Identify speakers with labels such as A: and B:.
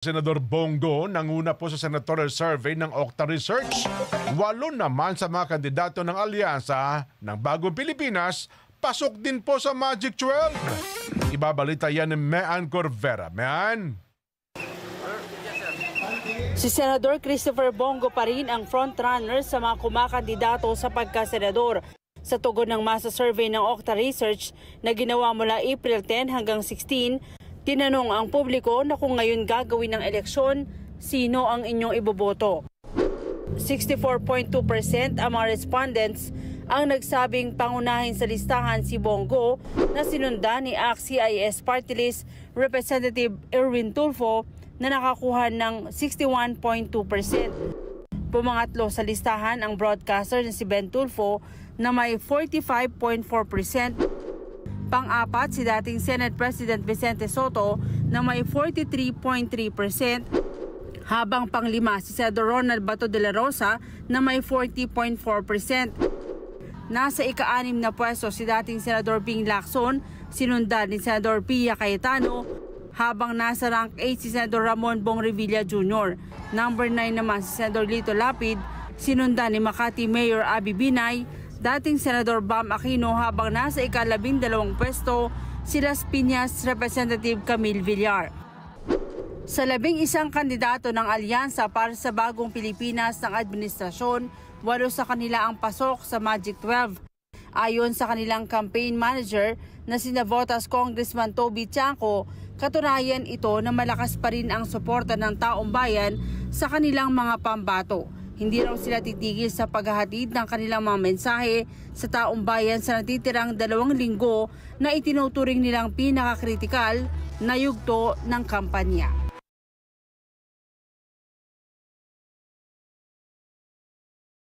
A: Senador Bongo nanguna po sa senatorial survey ng Octa Research. 8 naman sa mga kandidato ng alyansa ng Bagong Pilipinas pasok din po sa Magic 12. Ibabalita yan ni Mean Corvera. Mean?
B: Si Senador Christopher Bongo pa rin ang frontrunner sa mga kumakandidato sa pagkasenador. Sa tugon ng masa survey ng Octa Research na ginawa mula April 10 hanggang 16, tinanong ang publiko na kung ngayon gagawin ng eleksyon, sino ang inyong iboboto. 64.2% ang mga respondents ang nagsabing pangunahin sa listahan si Bongo na sinundan ni ACT-CIS Party List Representative Erwin Tulfo na nakakuha ng 61.2%. Pumangatlo sa listahan ang broadcaster na si Ben Tulfo na may 45.4%. Pang-apat si dating Senate President Vicente Soto na may 43.3%, habang pang-lima si Senador Ronald Bato de la Rosa na may 40.4%. Nasa ika-6 na pwesto si dating Senador Ping Lacson, sinundan ni Senador Pia Cayetano, habang nasa rank 8 si Senador Ramon Bong Revilla Jr. Number 9 naman si Senador Lito Lapid, sinundan ni Makati Mayor Abby Binay, dating Senador Bam Aquino, habang nasa ika-12 pwesto si Las Piñas Representative Camille Villar. Sa 11 kandidato ng alyansa para sa Bagong Pilipinas ng administrasyon, 8 sa kanila ang pasok sa Magic 12. Ayon sa kanilang campaign manager na si Navotas Congressman Toby Tiangco, katunayan ito na malakas pa rin ang suporta ng taong bayan sa kanilang mga pambato. Hindi raw sila titigil sa paghahatid ng kanilang mga mensahe sa taong bayan sa natitirang 2 linggo na itinuturing nilang pinakakritikal na yugto ng kampanya.